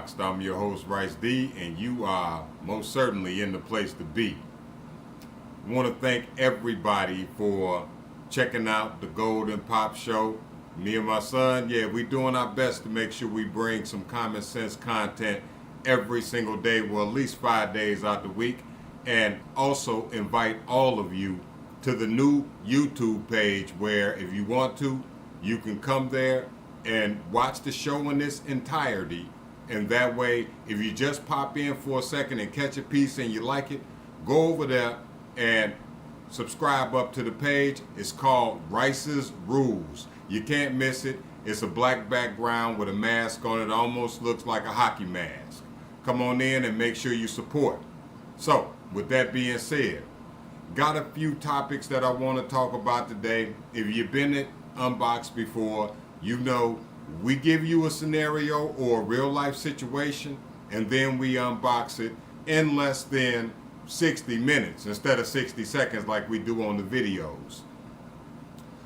Unboxxed. I'm your host, Rice D, and you are most certainly in the place to be. I want to thank everybody for checking out the Golden Pop Show. Me and my son, we're doing our best to make sure we bring some common sense content every single day, well, at least 5 days out the week, and also invite all of you to the new YouTube page where if you want to, you can come there and watch the show in its entirety. And that way, if you just pop in for a second and catch a piece and you like it, go over there and subscribe up to the page. It's called Rice's Rules. You can't miss it. It's a black background with a mask on it. Almost looks like a hockey mask. Come on in and make sure you support. So, with that being said, got a few topics that I want to talk about today. If you've been at Unboxxed before, you know we give you a scenario or a real life situation and then we unbox it in less than 60 minutes instead of 60 seconds like we do on the videos.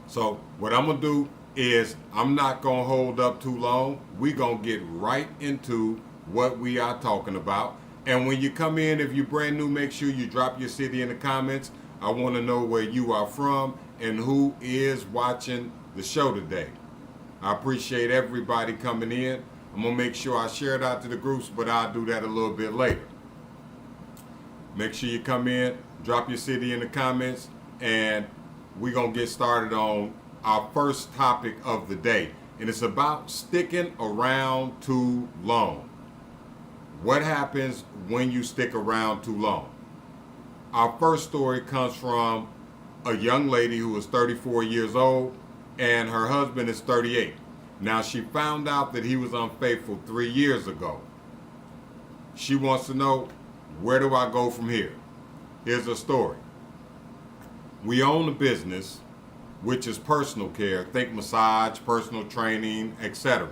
So what I'm going to do is I'm not going to hold up too long. We're going to get right into what we are talking about. And when you come in, if you're brand new, make sure you drop your city in the comments. I want to know where you are from and who is watching the show today. I appreciate everybody coming in. I'm going to make sure I share it out to the groups, but I'll do that a little bit later. Make sure you come in, drop your city in the comments, and we're going to get started on our first topic of the day. And it's about sticking around too long. What happens when you stick around too long? Our first story comes from a young lady who is 34 years old and her husband is 38. Now she found out that he was unfaithful 3 years ago. She wants to know, where do I go from here? Here's her story. We own a business, which is personal care, think massage, personal training, etc.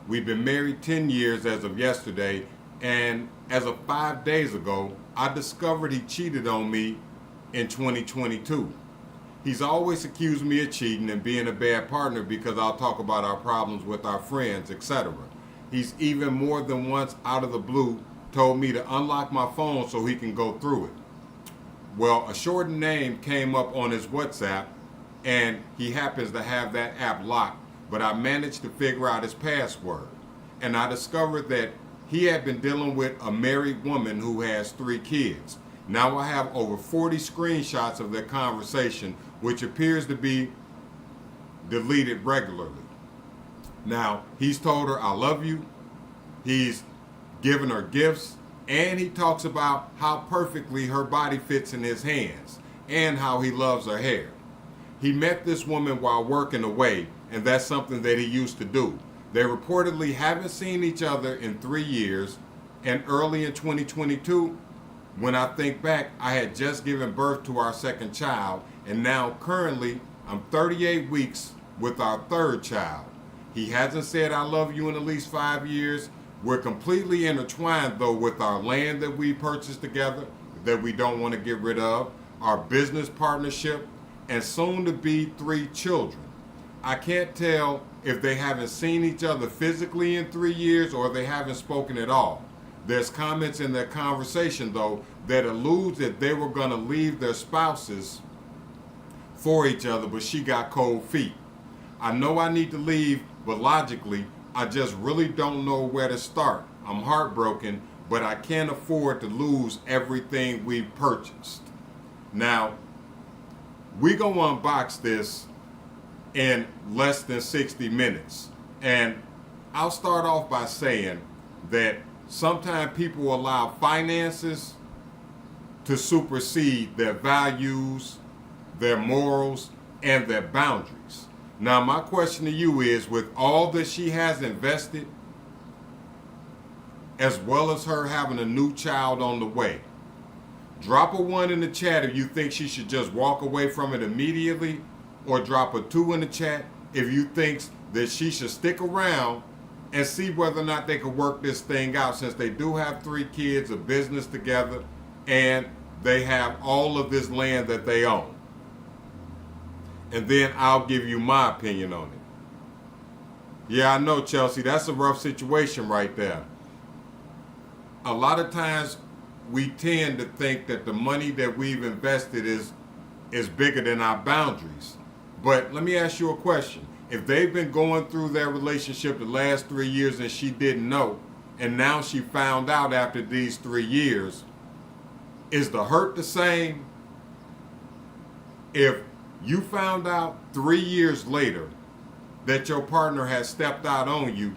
We've been married 10 years as of yesterday, and as of 5 days ago, I discovered he cheated on me in 2022. He's always accused me of cheating and being a bad partner because I'll talk about our problems with our friends, etc. He's even more than once out of the blue told me to unlock my phone so he can go through it. Well, a shortened name came up on his WhatsApp and he happens to have that app locked, but I managed to figure out his password. And I discovered that he had been dealing with a married woman who has 3 kids. Now I have over 40 screenshots of their conversation, which appears to be deleted regularly. Now, he's told her, I love you. He's given her gifts. And he talks about how perfectly her body fits in his hands and how he loves her hair. He met this woman while working away, and that's something that he used to do. They reportedly haven't seen each other in 3 years, and early in 2022, when I think back, I had just given birth to our second child, and now currently I'm 38 weeks with our third child. He hasn't said I love you in at least 5 years. We're completely intertwined though with our land that we purchased together that we don't want to get rid of, our business partnership, and soon to be 3 children. I can't tell if they haven't seen each other physically in 3 years or they haven't spoken at all. There's comments in their conversation, though, that alludes that they were going to leave their spouses for each other, but she got cold feet. I know I need to leave, but logically, I just really don't know where to start. I'm heartbroken, but I can't afford to lose everything we've purchased. Now, we're going to unbox this in less than 60 minutes. And I'll start off by saying that sometimes people allow finances to supersede their values, their morals, and their boundaries. Now, my question to you is, with all that she has invested, as well as her having a new child on the way, drop a 1 in the chat if you think she should just walk away from it immediately, or drop a 2 in the chat if you think that she should stick around and see whether or not they can work this thing out, since they do have 3 kids, a business together, and they have all of this land that they own. And then I'll give you my opinion on it. Yeah, I know, Chelsea, that's a rough situation right there. a lot of times we tend to think that the money that we've invested is bigger than our boundaries. But let me ask you a question. If they've been going through their relationship the last 3 years and she didn't know, and now she found out after these 3 years, is the hurt the same? If you found out 3 years later that your partner has stepped out on you,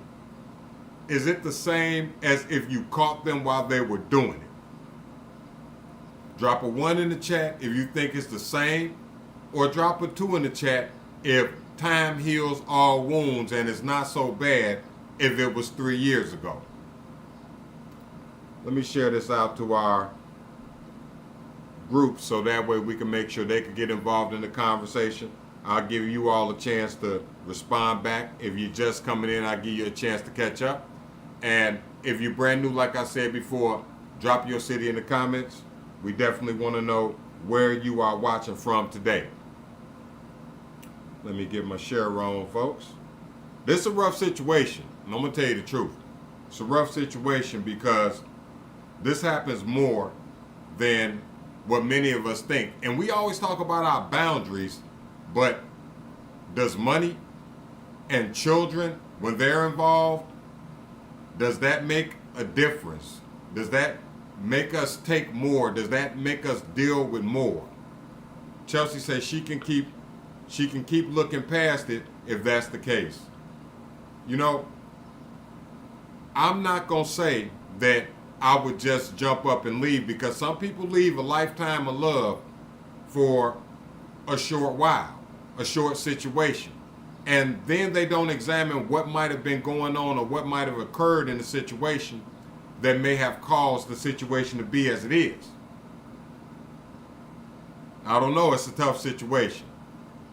is it the same as if you caught them while they were doing it? Drop a 1 in the chat if you think it's the same, or drop a 2 in the chat if time heals all wounds and it's not so bad if it was 3 years ago. Let me share this out to our group so that way we can make sure they can get involved in the conversation. I'll give you all a chance to respond back. If you're just coming in, I'll give you a chance to catch up. And if you're brand new, like I said before, drop your city in the comments. We definitely want to know where you are watching from today. Let me get my share on, folks. This is a rough situation, and I'm going to tell you the truth. It's a rough situation because this happens more than what many of us think. And we always talk about our boundaries, but does money and children, when they're involved, does that make a difference? Does that make us take more? Does that make us deal with more? Chelsea says she can keep looking past it if that's the case. You know, I'm not going to say that I would just jump up and leave, because some people leave a lifetime of love for a short while, a short situation. And then they don't examine what might have been going on or what might have occurred in the situation that may have caused the situation to be as it is. I don't know. It's a tough situation.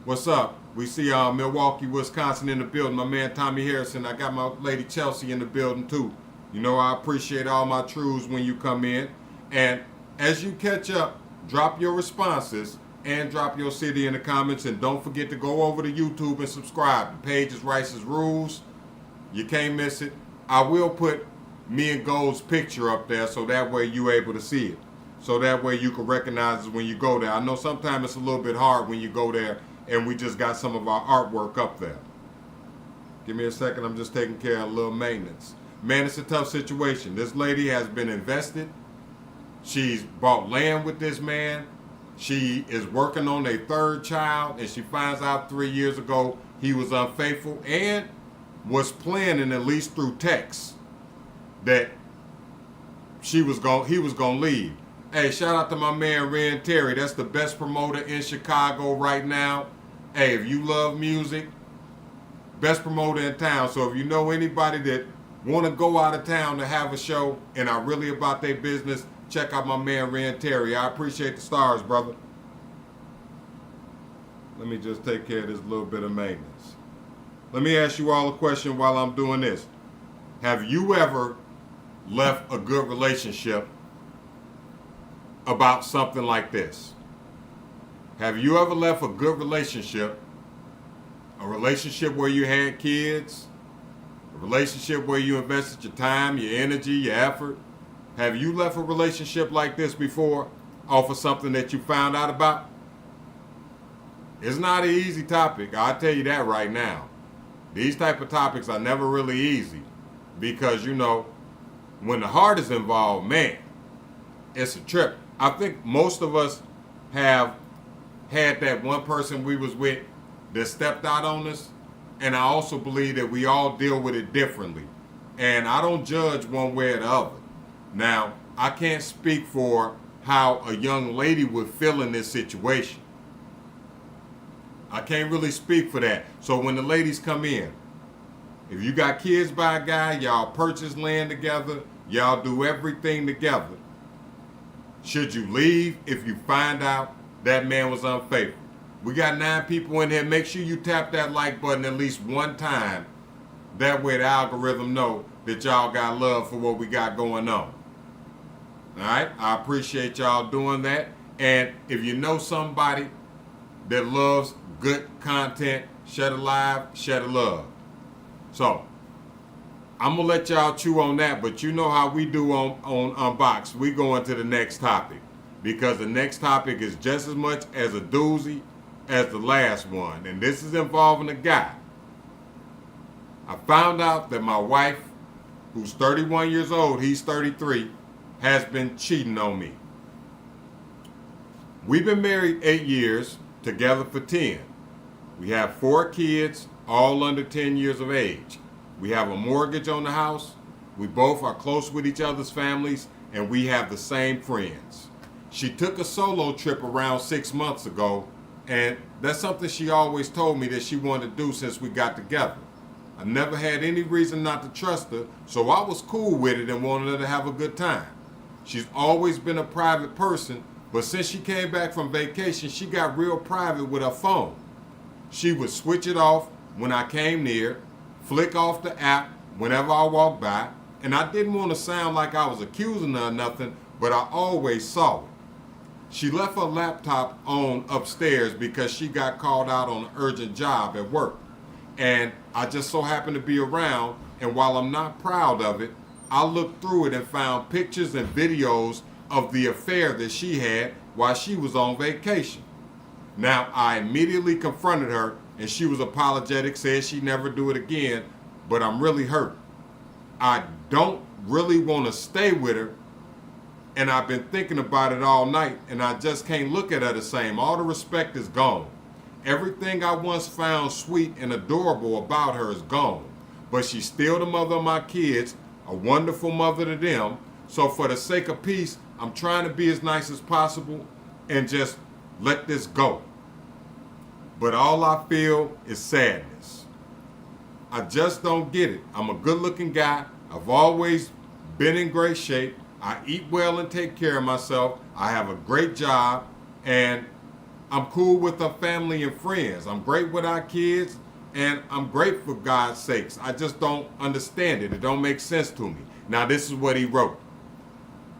What's up? We see Milwaukee, Wisconsin in the building. My man Tommy Harrison. I got my lady Chelsea in the building too. You know, I appreciate all my truths when you come in. And as you catch up, drop your responses and drop your city in the comments. And don't forget to go over to YouTube and subscribe. The page is Rice's Rules. You can't miss it. I will put me and Gold's picture up there so that way you're able to see it. So that way you can recognize it when you go there. I know sometimes it's a little bit hard when you go there and we just got some of our artwork up there. Give me a second. I'm just taking care of a little maintenance. Man, it's a tough situation. This lady has been invested. She's bought land with this man. She is working on a 3rd child, and she finds out 3 years ago he was unfaithful and was planning, at least through text, that he was gonna leave. Hey, shout out to my man Ren Terry. That's the best promoter in Chicago right now. Hey, if you love music, best promoter in town. So if you know anybody that want to go out of town to have a show and are really about their business, check out my man Ren Terry. I appreciate the stars, brother. Let me just take care of this little bit of maintenance. Let me ask you all a question while I'm doing this. Have you ever left a good relationship about something like this? Have you ever left a good relationship, a relationship where you had kids, a relationship where you invested your time, your energy, your effort? Have you left a relationship like this before off of something that you found out about? It's not an easy topic, I'll tell you that right now. These type of topics are never really easy because, you know, when the heart is involved, man, it's a trip. I think most of us have had that one person we was with that stepped out on us, and I also believe that we all deal with it differently. And I don't judge one way or the other. Now, I can't speak for how a young lady would feel in this situation. I can't really speak for that. So when the ladies come in, if you got kids by a guy, y'all purchase land together, y'all do everything together. Should you leave if you find out that man was unfaithful? We got 9 people in here. Make sure you tap that like button at least one time. That way the algorithm know that y'all got love for what we got going on. All right? I appreciate y'all doing that. And if you know somebody that loves good content, share the live, share the love. So, I'm going to let y'all chew on that, but you know how we do on Unboxxed. We go into the next topic because the next topic is just as much as a doozy as the last one. And this is involving a guy. I found out that my wife, who's 31 years old, he's 33, has been cheating on me. We've been married 8 years, together for 10. We have 4 kids, all under 10 years of age. We have a mortgage on the house. We both are close with each other's families, and we have the same friends. She took a solo trip around 6 months ago, and that's something she always told me that she wanted to do since we got together. I never had any reason not to trust her, so I was cool with it and wanted her to have a good time. She's always been a private person, but since she came back from vacation, she got real private with her phone. She would switch it off when I came near, flick off the app whenever I walked by, and I didn't want to sound like I was accusing her of nothing, but I always saw it. She left her laptop on upstairs because she got called out on an urgent job at work. And I just so happened to be around, and while I'm not proud of it, I looked through it and found pictures and videos of the affair that she had while she was on vacation. Now, I immediately confronted her, and she was apologetic, said she'd never do it again, but I'm really hurt. I don't really want to stay with her, and I've been thinking about it all night, and I just can't look at her the same. All the respect is gone. Everything I once found sweet and adorable about her is gone, but she's still the mother of my kids, a wonderful mother to them. So for the sake of peace, I'm trying to be as nice as possible and just let this go. But all I feel is sadness. I just don't get it. I'm a good-looking guy. I've always been in great shape. I eat well and take care of myself. I have a great job, and I'm cool with our family and friends. I'm great with our kids, and I'm great for God's sakes. I just don't understand it. It don't make sense to me. Now, this is what he wrote.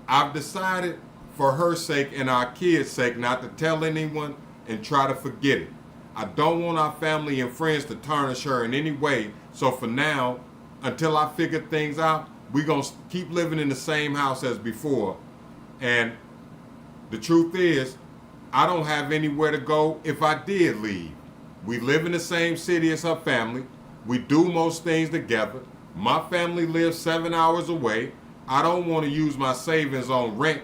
I've decided for her sake and our kids' sake not to tell anyone and try to forget it. I don't want our family and friends to tarnish her in any way. So for now, until I figure things out, we're going to keep living in the same house as before. And the truth is, I don't have anywhere to go if I did leave. We live in the same city as her family. We do most things together. My family lives 7 hours away. I don't want to use my savings on rent,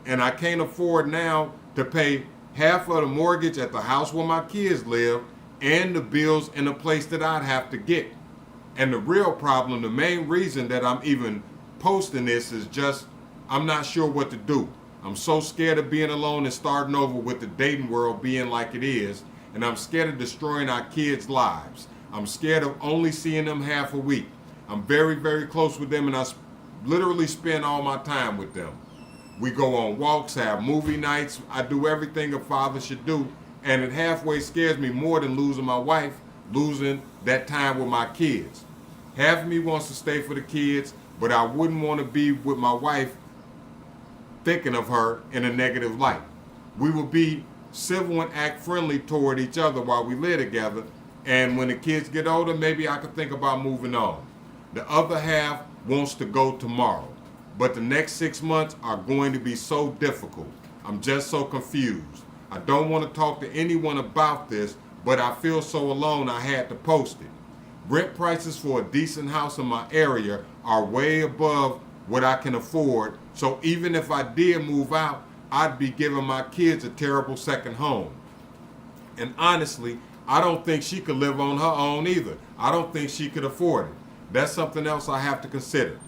and I can't afford now to pay half of the mortgage at the house where my kids live and the bills in a place that I'd have to get. And the real problem, the main reason that I'm even posting this is just I'm not sure what to do. I'm so scared of being alone and starting over with the dating world being like it is, and I'm scared of destroying our kids' lives. I'm scared of only seeing them half a week. I'm very, very close with them, and I literally spend all my time with them. We go on walks, have movie nights. I do everything a father should do, and it halfway scares me more than losing my wife, losing that time with my kids. Half of me wants to stay for the kids, but I wouldn't want to be with my wife thinking of her in a negative light. We will be civil and act friendly toward each other while we live together, and when the kids get older, maybe I could think about moving on. The other half wants to go tomorrow, but the next 6 months are going to be so difficult. I'm just so confused. I don't want to talk to anyone about this, but I feel so alone I had to post it. Rent prices for a decent house in my area are way above what I can afford, so even if I did move out, I'd be giving my kids a terrible second home. And honestly, I don't think she could live on her own either. I don't think she could afford it. That's something else I have to consider.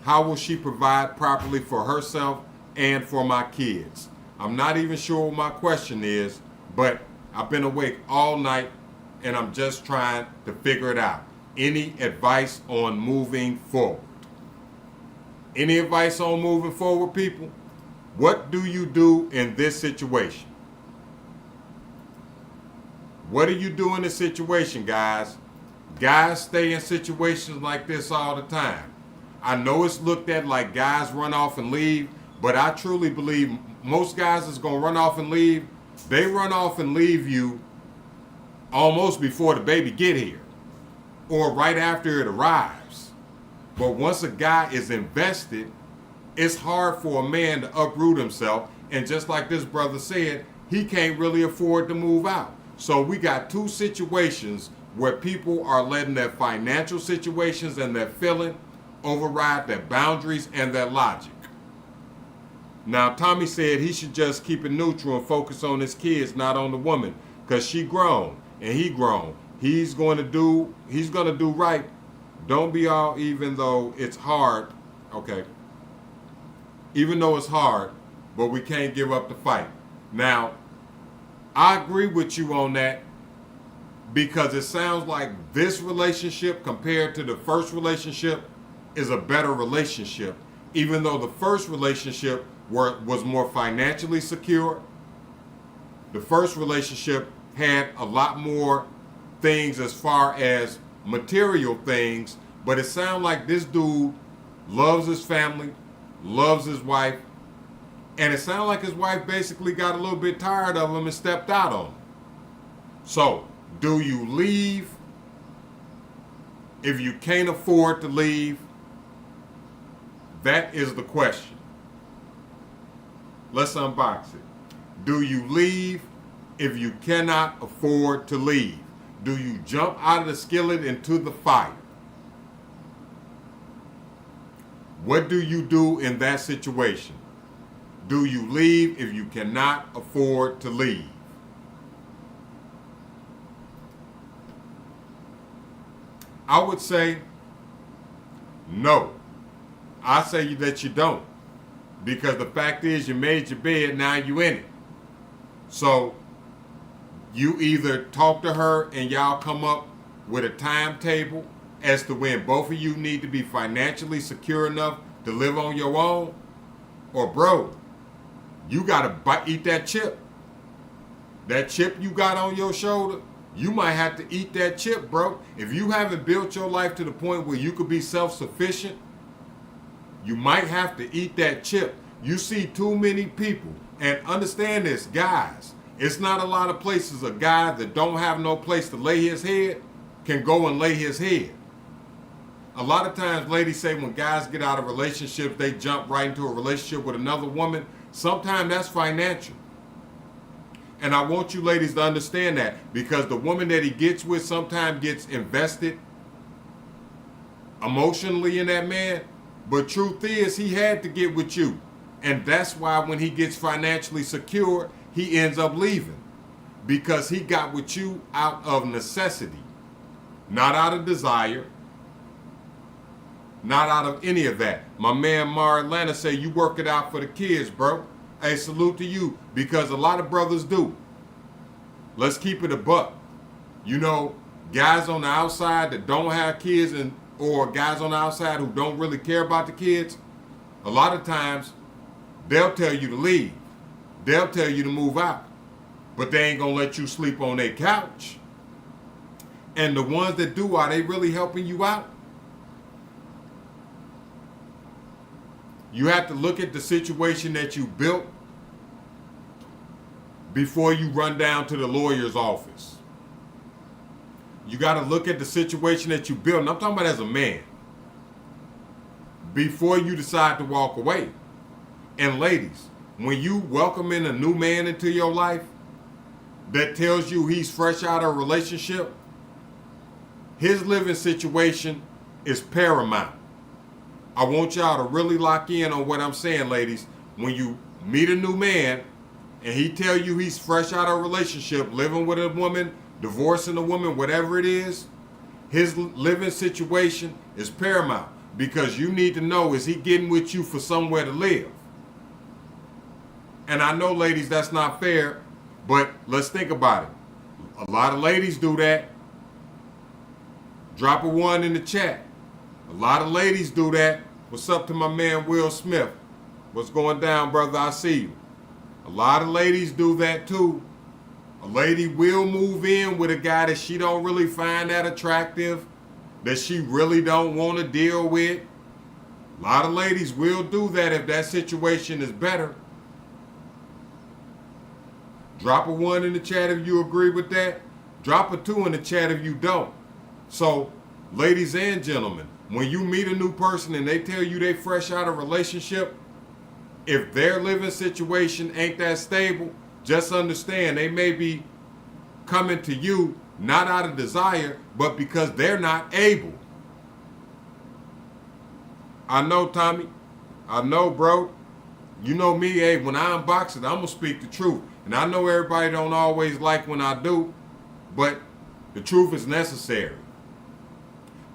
How will she provide properly for herself and for my kids? I'm not even sure what my question is, but I've been awake all night and I'm just trying to figure it out. Any advice on moving forward? Any advice on moving forward, people? What do you do in this situation? What do you do in this situation, guys? Guys stay in situations like this all the time. I know it's looked at like guys run off and leave, but I truly believe most guys is going to run off and leave. They run off and leave you almost before the baby get here or right after it arrives. But once a guy is invested, it's hard for a man to uproot himself. And just like this brother said, he can't really afford to move out. So we got two situations where people are letting their financial situations and their feeling override their boundaries and their logic. Now, Tommy said he should just keep it neutral and focus on his kids, not on the woman, because she grown and he grown. He's going to do right. Don't be all, even though it's hard. Okay. Even though it's hard, but we can't give up the fight. Now, I agree with you on that, because it sounds like this relationship compared to the first relationship is a better relationship, even though the first relationship was more financially secure. The first relationship had a lot more things as far as material things, but it sounds like this dude loves his family, loves his wife, and it sounds like his wife basically got a little bit tired of him and stepped out on him. So, do you leave? If you can't afford to leave, that is the question. Let's unbox it. Do you leave if you cannot afford to leave? Do you jump out of the skillet into the fire? What do you do in that situation? Do you leave if you cannot afford to leave? I would say no. I say that you don't. Because the fact is, you made your bed, now you in it. So you either talk to her and y'all come up with a timetable as to when both of you need to be financially secure enough to live on your own, or bro, you gotta eat that chip. That chip you got on your shoulder, you might have to eat that chip, bro. If you haven't built your life to the point where you could be self-sufficient, you might have to eat that chip. You see too many people, and understand this, guys, it's not a lot of places a guy that don't have no place to lay his head can go and lay his head. A lot of times ladies say when guys get out of relationships, they jump right into a relationship with another woman. Sometimes that's financial. And I want you ladies to understand that, because the woman that he gets with sometimes gets invested emotionally in that man. But truth is, he had to get with you. And that's why when he gets financially secure, he ends up leaving. Because he got with you out of necessity. Not out of desire. Not out of any of that. My man Mar Atlanta say, you work it out for the kids, bro. Hey, salute to you, because a lot of brothers do. Let's keep it a buck. You know, guys on the outside that don't have kids, or guys on the outside who don't really care about the kids, a lot of times they'll tell you to leave. They'll tell you to move out. But they ain't gonna let you sleep on their couch. And the ones that do, are they really helping you out? You have to look at the situation that you built before you run down to the lawyer's office. You got to look at the situation that you built, and I'm talking about as a man, before you decide to walk away. And ladies, when you welcome in a new man into your life that tells you he's fresh out of a relationship, his living situation is paramount. I want y'all to really lock in on what I'm saying, ladies. When you meet a new man and he tell you he's fresh out of a relationship, living with a woman, divorcing a woman, whatever it is, his living situation is paramount, because you need to know, is he getting with you for somewhere to live? And I know, ladies, that's not fair, but let's think about it. A lot of ladies do that. Drop a 1 in the chat. A lot of ladies do that. What's up to my man Will Smith? What's going down, brother? I see you. A lot of ladies do that too. A lady will move in with a guy that she don't really find that attractive, that she really don't want to deal with. A lot of ladies will do that if that situation is better. Drop a 1 in the chat if you agree with that. Drop a 2 in the chat if you don't. So, ladies and gentlemen, When you meet a new person and they tell you they fresh out of a relationship, if their living situation ain't that stable, just understand they may be coming to you not out of desire, but because they're not able. I know, Tommy. I know, bro. You know me, hey, when I unbox it, I'm going to speak the truth. And I know everybody don't always like when I do, but the truth is necessary.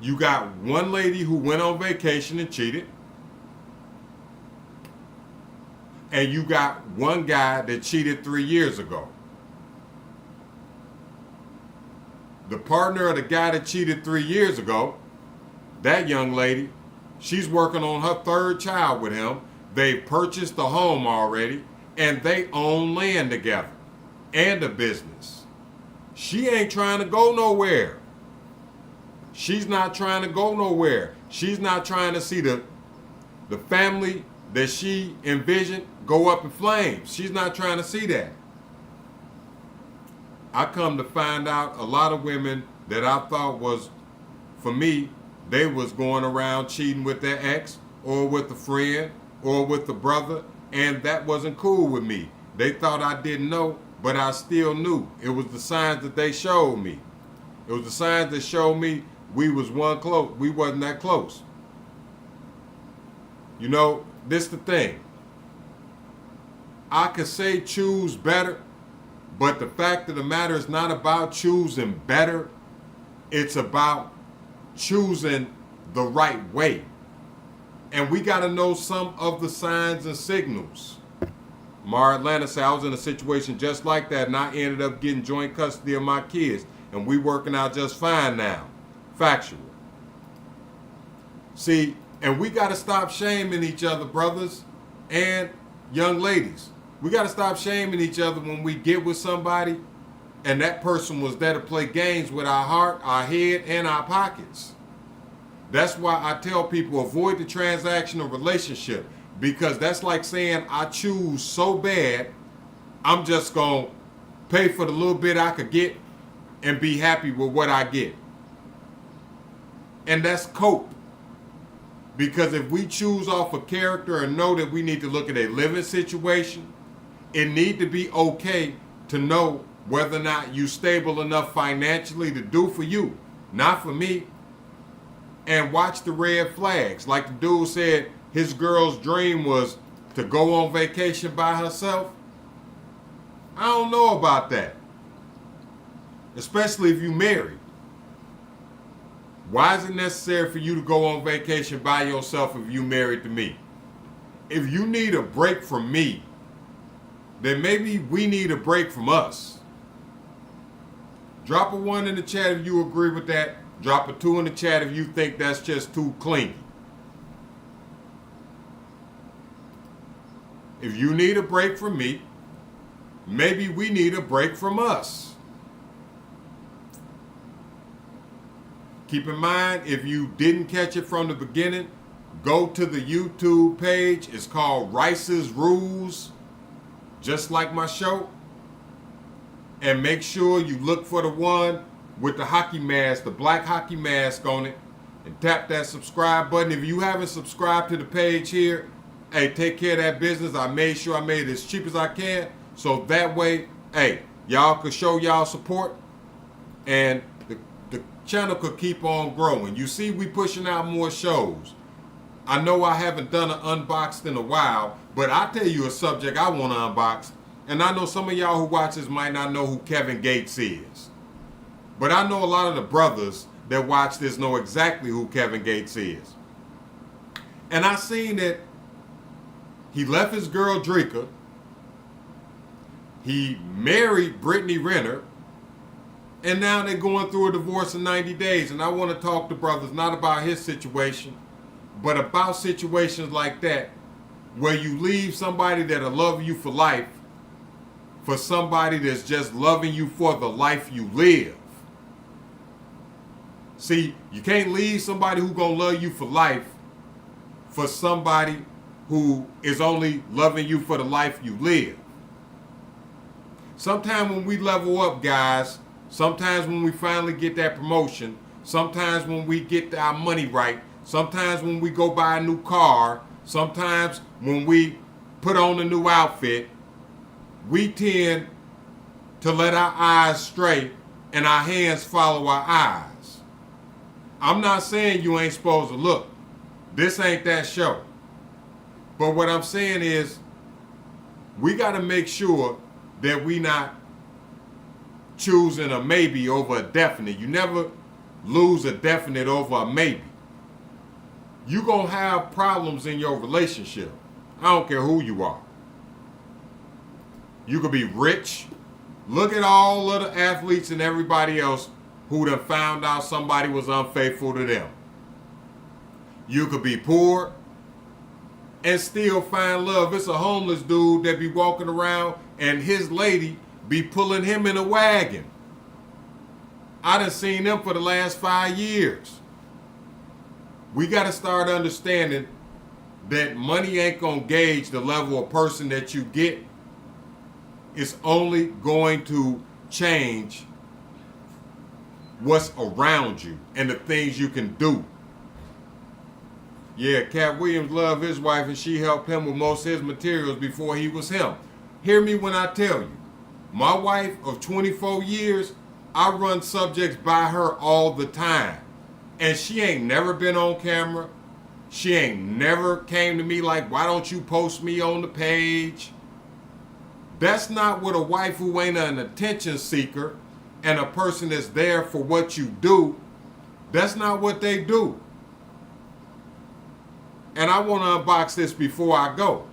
You got one lady who went on vacation and cheated. And you got one guy that cheated 3 years ago. The partner of the guy that cheated 3 years ago, that young lady, she's working on her third child with him. They've purchased a home already, and they own land together and a business. She ain't trying to go nowhere. She's not trying to go nowhere. She's not trying to see the family that she envisioned go up in flames. She's not trying to see that. I come to find out a lot of women that I thought was, for me, they was going around cheating with their ex or with a friend or with a brother, and that wasn't cool with me. They thought I didn't know, but I still knew. It was the signs that they showed me. It was the signs that showed me we wasn't that close. You know, this the thing. I could say choose better, but the fact of the matter is not about choosing better. It's about choosing the right way. And we got to know some of the signs and signals. Mar Atlanta said, I was in a situation just like that, and I ended up getting joint custody of my kids, and we working out just fine now. Factual. See, and we got to stop shaming each other, brothers and young ladies. We got to stop shaming each other when we get with somebody and that person was there to play games with our heart, our head, and our pockets. That's why I tell people avoid the transactional relationship, because that's like saying I choose so bad, I'm just going to pay for the little bit I could get and be happy with what I get. And that's cope. Because if we choose off of character and know that we need to look at a living situation, it need to be okay to know whether or not you stable enough financially to do for you, not for me. And watch the red flags. Like the dude said, his girl's dream was to go on vacation by herself. I don't know about that. Especially if you married. Why is it necessary for you to go on vacation by yourself if you married to me? If you need a break from me, then maybe we need a break from us. Drop a 1 in the chat if you agree with that. Drop a 2 in the chat if you think that's just too clingy. If you need a break from me, maybe we need a break from us. Keep in mind, if you didn't catch it from the beginning, go to the YouTube page. It's called Rice's Rules, just like my show. And make sure you look for the one with the hockey mask, the black hockey mask on it, and tap that subscribe button. If you haven't subscribed to the page here, hey, take care of that business. I made sure I made it as cheap as I can, so that way, hey, y'all could show y'all support, and the channel could keep on growing. You see, we pushing out more shows. I know I haven't done an Unboxxed in a while, but I'll tell you a subject I want to unbox, and I know some of y'all who watch this might not know who Kevin Gates is. But I know a lot of the brothers that watch this know exactly who Kevin Gates is. And I seen that he left his girl Dreka. He married Brittany Renner. And now they're going through a divorce in 90 days. And I want to talk to brothers not about his situation, but about situations like that where you leave somebody that'll love you for life for somebody that's just loving you for the life you live. See, you can't leave somebody who's going to love you for life for somebody who is only loving you for the life you live. Sometimes when we level up, guys, sometimes when we finally get that promotion, sometimes when we get our money right, sometimes when we go buy a new car, sometimes when we put on a new outfit, we tend to let our eyes stray and our hands follow our eyes. I'm not saying you ain't supposed to look. This ain't that show. But what I'm saying is, we got to make sure that we not choosing a maybe over a definite. You never lose a definite over a maybe. You're going to have problems in your relationship. I don't care who you are. You could be rich. Look at all of the athletes and everybody else who done found out somebody was unfaithful to them. You could be poor and still find love. It's a homeless dude that be walking around and his lady be pulling him in a wagon. I done seen them for the last 5 years. We got to start understanding that money ain't going to gauge the level of person that you get. It's only going to change what's around you and the things you can do. Yeah, Cat Williams loved his wife and she helped him with most of his materials before he was him. Hear me when I tell you, my wife of 24 years, I run subjects by her all the time. And she ain't never been on camera. She ain't never came to me like, why don't you post me on the page? That's not what a wife who ain't an attention seeker and a person that's there for what you do, that's not what they do. And I want to unbox this before I go.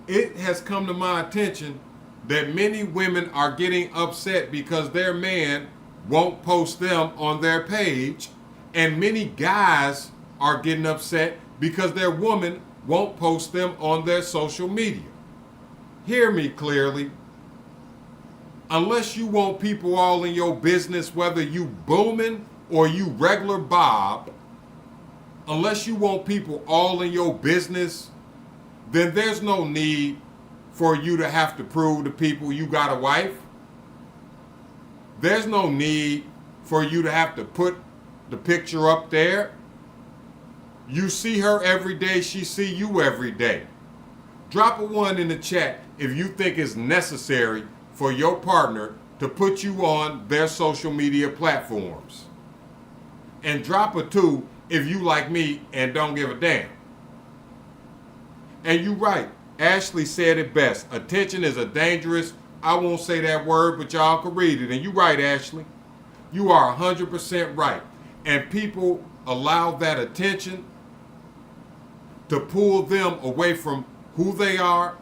It has come to my attention that many women are getting upset because their man won't post them on their page, and many guys are getting upset because their woman won't post them on their social media. Hear me clearly. Unless you want people all in your business, whether you booming or you regular Bob, unless you want people all in your business, then there's no need for you to have to prove to people you got a wife. There's no need for you to have to put the picture up there. You see her every day, she see you every day. Drop a 1 in the chat if you think it's necessary for your partner to put you on their social media platforms. And drop a 2 if you like me and don't give a damn. And you right, Ashley said it best. Attention is a dangerous, I won't say that word, but y'all can read it. And you right, Ashley. You are 100% right. And people allow that attention to pull them away from who they are,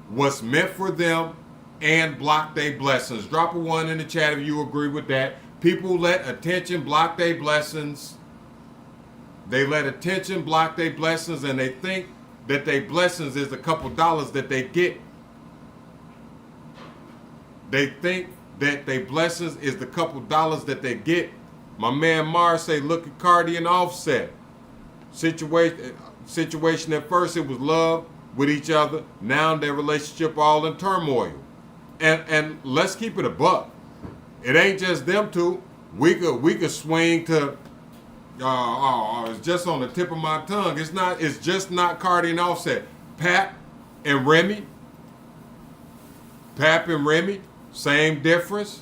what's meant for them, and block their blessings. Drop a 1 in the chat if you agree with that. People let attention block their blessings. They let attention block their blessings, and they think that their blessings is a couple dollars that they get. They think that their blessings is the couple dollars that they get. My man Mars say, look at Cardi and Offset. Situation at first it was love with each other. Now their relationship all in turmoil. And let's keep it a buck. It ain't just them two. We could swing to it's just on the tip of my tongue. It's just not Cardi and Offset. Pap and Remy. Pap and Remy, same difference.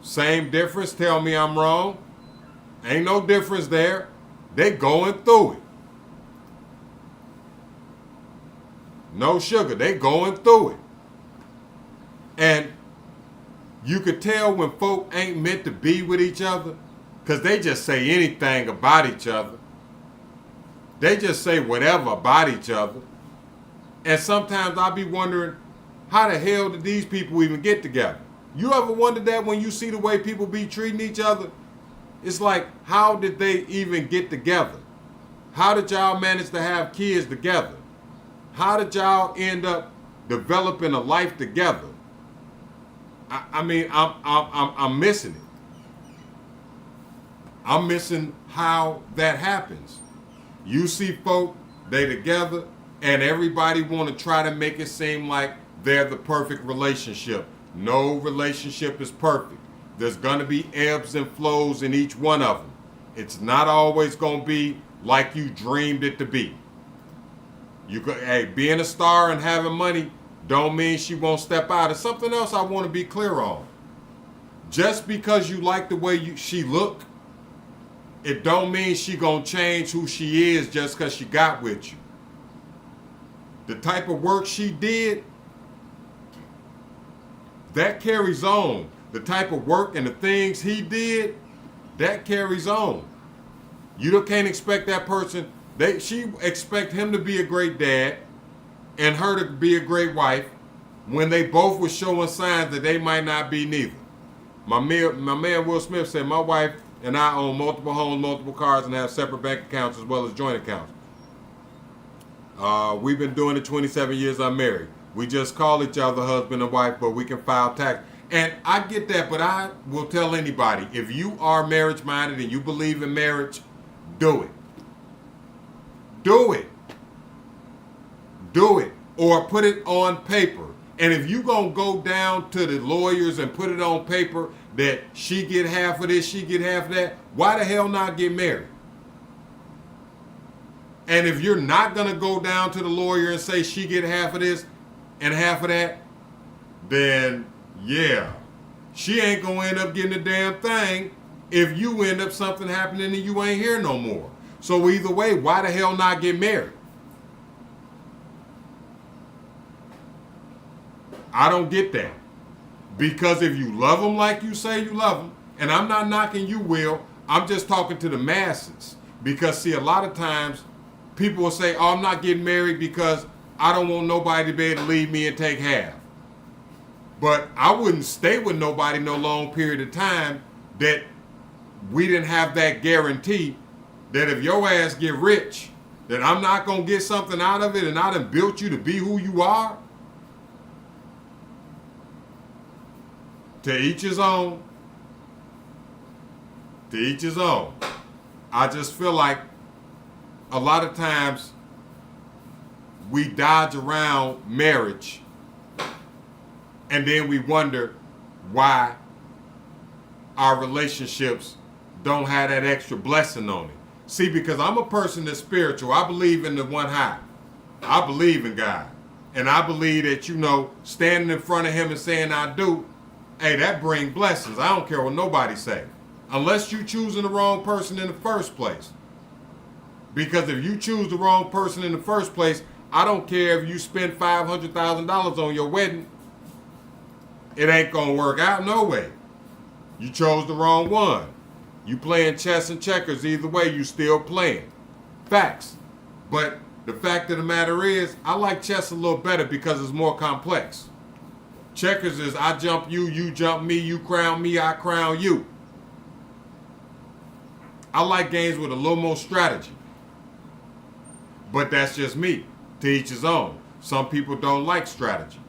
Same difference. Tell me I'm wrong. Ain't no difference there. They going through it. No sugar. They going through it. And you could tell when folk ain't meant to be with each other because they just say anything about each other. They just say whatever about each other. And sometimes I'll be wondering, how the hell did these people even get together? You ever wondered that when you see the way people be treating each other? It's like, how did they even get together? How did y'all manage to have kids together? How did y'all end up developing a life together? I mean, I'm missing it. I'm missing how that happens. You see folk, they together, and everybody want to try to make it seem like they're the perfect relationship. No relationship is perfect. There's going to be ebbs and flows in each one of them. It's not always going to be like you dreamed it to be. Hey, being a star and having money don't mean she won't step out. It's something else I want to be clear on. Just because you like the way she look, it don't mean she gonna change who she is just because she got with you. The type of work she did, that carries on. The type of work and the things he did, that carries on. You can't expect that person, she expect him to be a great dad and her to be a great wife when they both were showing signs that they might not be neither. My man Will Smith said, my wife and I own multiple homes, multiple cars, and have separate bank accounts as well as joint accounts. We've been doing it 27 years unmarried. We just call each other husband and wife, but we can file tax. And I get that, but I will tell anybody, if you are marriage minded and you believe in marriage, do it. Do it. Do it. Or put it on paper. And if you gonna go down to the lawyers and put it on paper that she get half of this, she get half of that, why the hell not get married? And if you're not gonna go down to the lawyer and say she get half of this and half of that, then yeah, she ain't gonna end up getting a damn thing if you end up something happening and you ain't here no more. So either way, why the hell not get married? I don't get that. Because if you love them like you say you love them, and I'm not knocking you, Will, I'm just talking to the masses. Because see, a lot of times people will say, oh, I'm not getting married because I don't want nobody to be able to leave me and take half. But I wouldn't stay with nobody no long period of time that we didn't have that guarantee that if your ass get rich, that I'm not going to get something out of it and I done built you to be who you are. To each his own. To each his own. I just feel like a lot of times we dodge around marriage and then we wonder why our relationships don't have that extra blessing on it. See, because I'm a person that's spiritual. I believe in the one high. I believe in God. And I believe that, standing in front of him and saying I do, hey, that brings blessings. I don't care what nobody say. Unless you choosing the wrong person in the first place. Because if you choose the wrong person in the first place, I don't care if you spend $500,000 on your wedding. It ain't going to work out no way. You chose the wrong one. You playing chess and checkers. Either way, you still playing. Facts. But the fact of the matter is, I like chess a little better because it's more complex. Checkers is I jump you, you jump me, you crown me, I crown you. I like games with a little more strategy. But that's just me. To each his own. Some people don't like strategy.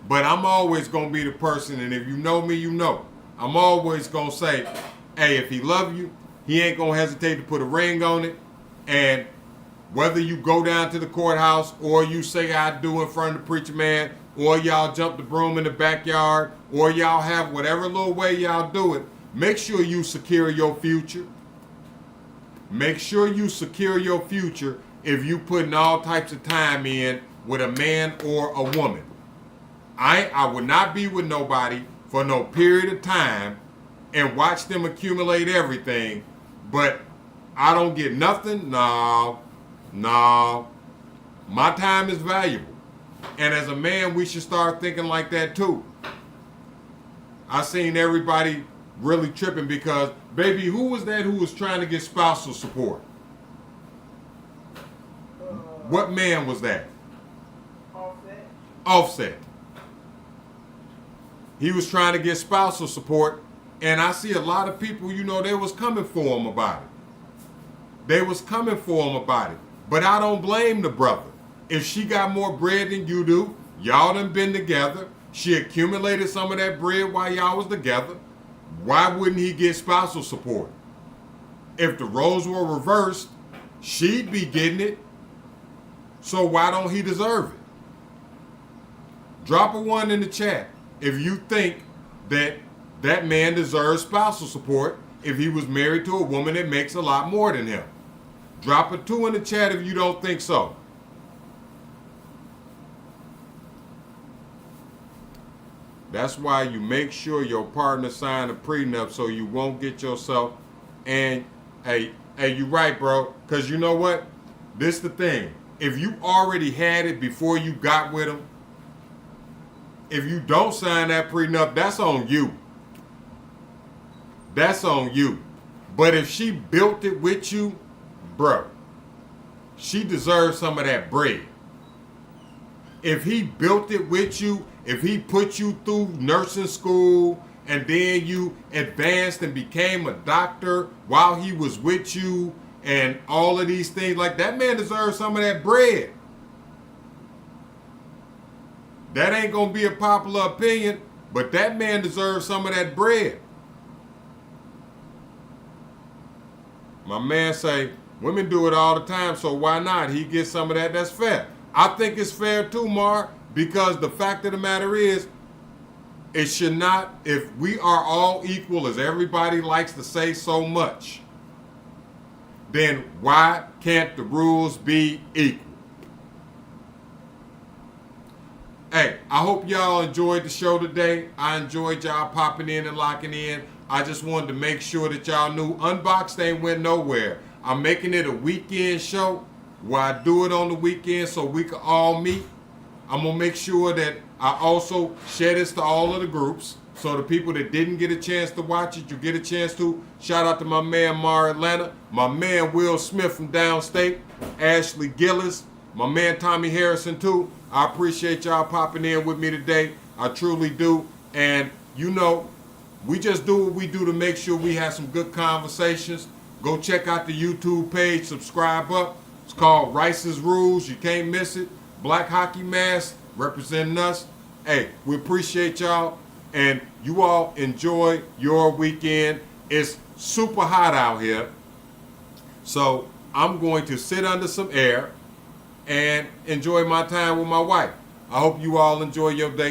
But I'm always going to be the person, and if you know me, you know. I'm always going to say, hey, if he love you, he ain't going to hesitate to put a ring on it. And whether you go down to the courthouse or you say I do in front of the preacher man, or y'all jump the broom in the backyard, or y'all have whatever little way y'all do it, make sure you secure your future. Make sure you secure your future if you putting all types of time in with a man or a woman. I would not be with nobody for no period of time and watch them accumulate everything, but I don't get nothing. No. My time is valuable. And as a man, we should start thinking like that too. I seen everybody really tripping because, baby, who was that who was trying to get spousal support? What man was that? Offset. He was trying to get spousal support, and I see a lot of people, they was coming for him about it. But I don't blame the brother. If she got more bread than you do, y'all done been together, she accumulated some of that bread while y'all was together, why wouldn't he get spousal support? If the roles were reversed, she'd be getting it, so why don't he deserve it? Drop a 1 in the chat if you think that man deserves spousal support, if he was married to a woman that makes a lot more than him? Drop a 2 in the chat if you don't think so. That's why you make sure your partner sign a prenup so you won't get yourself. And hey, you right, bro. Because you know what? This the thing. If you already had it before you got with him, if you don't sign that prenup, that's on you. That's on you. But if she built it with you, bro, she deserves some of that bread. If he built it with you, if he put you through nursing school and then you advanced and became a doctor while he was with you and all of these things, like that man deserves some of that bread. That ain't gonna be a popular opinion, but that man deserves some of that bread. My man say, women do it all the time, so why not? He gets some of that, that's fair. I think it's fair too, Mar, because the fact of the matter is, it should not, if we are all equal, as everybody likes to say so much, then why can't the rules be equal? Hey, I hope y'all enjoyed the show today. I enjoyed y'all popping in and locking in. I just wanted to make sure that y'all knew Unboxxed ain't went nowhere. I'm making it a weekend show where I do it on the weekend so we can all meet. I'm going to make sure that I also share this to all of the groups. So the people that didn't get a chance to watch it, you get a chance to. Shout out to my man, Mar Atlanta. My man, Will Smith from downstate. Ashley Gillis. My man, Tommy Harrison, too. I appreciate y'all popping in with me today. I truly do. And, you know, we just do what we do to make sure we have some good conversations. Go check out the YouTube page. Subscribe up. It's called Rice's Rules. You can't miss it. Black hockey mask representing us. Hey, we appreciate y'all. And you all enjoy your weekend. It's super hot out here. So I'm going to sit under some air and enjoy my time with my wife. I hope you all enjoy your day.